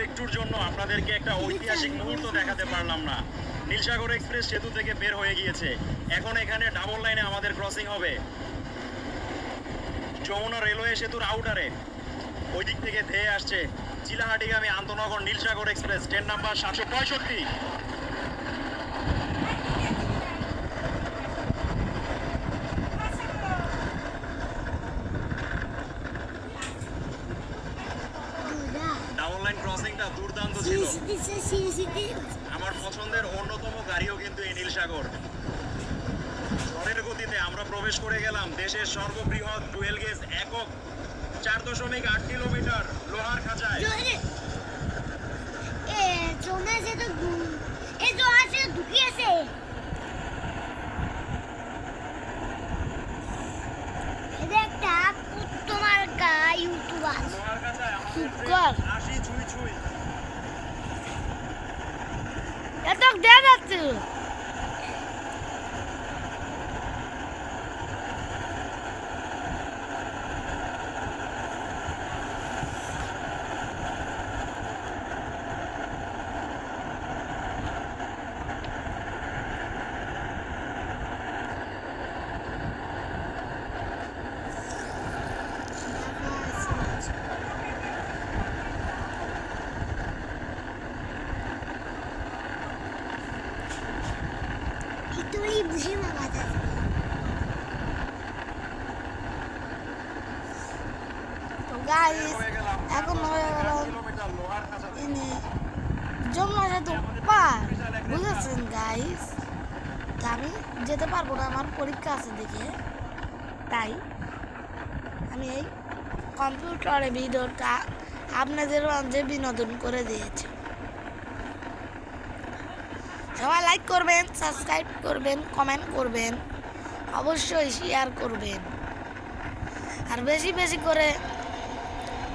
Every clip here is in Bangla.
একটুর জন্য আপনাদেরকে একটা ঐতিহাসিক মুহূর্ত দেখাতে পারলাম না। নীলসাগর এক্সপ্রেস সেতু থেকে বের হয়ে গিয়েছে। এখন এখানে ডাবল লাইনে আমাদের ক্রসিং হবে। যমুনা রেলওয়ে সেতুর আউটারে ওই দিক থেকে ধেয়ে আসছে চিলাহাটিগামী আন্তনগর Nilsagar express, train number 765। Double line ক্রসিংটা দুর্দান্ত ছিল। আমার পছন্দের অন্যতম গাড়িও কিন্তু এই নীলসাগর। ঝড়ের গতিতে আমরা প্রবেশ করে গেলাম দেশের সর্ববৃহৎ ডুয়েল গেজ একক 4.8 কিলোমিটার লোহার খাঁচায়। লোহার খাঁচায় আমাদের ট্রেন আসি ছুঁই ছুঁই। এখন হয়ে গেল যমুনা সেতু পার, বুঝেছেন গাইস? আমি যেতে পারবো না, আমার পরীক্ষা আছে দেখে, তাই আমি এই কম্পিউটারে ভিডিওটা আপনাদের মাঝে বিনোদন করে দিয়েছি। সবাই লাইক করবেন, সাবস্ক্রাইব করবেন, কমেন্ট করবেন, অবশ্যই শেয়ার করবেন, আর বেশি বেশি করে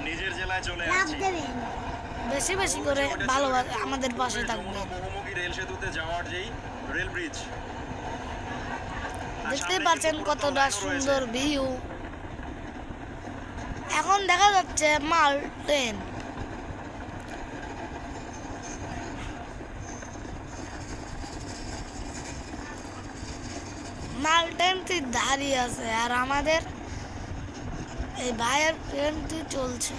নিজের জেলায় চলে আসছি। বেশি বেশি করে ভালোবাসা আমাদের পাশে থাকবেন। বহুমুখী রেল সেতুতে যাওয়ার যেই রেল ব্রিজ, দেখতেই পাচ্ছেন কতটা সুন্দর ভিউ। এখন দেখা যাচ্ছে মাল ট্রেন। মাল ট্রেনটি দাঁড়িয়ে আছে আর আমাদের এই ভাইয়ের ট্রেনটি চলছে।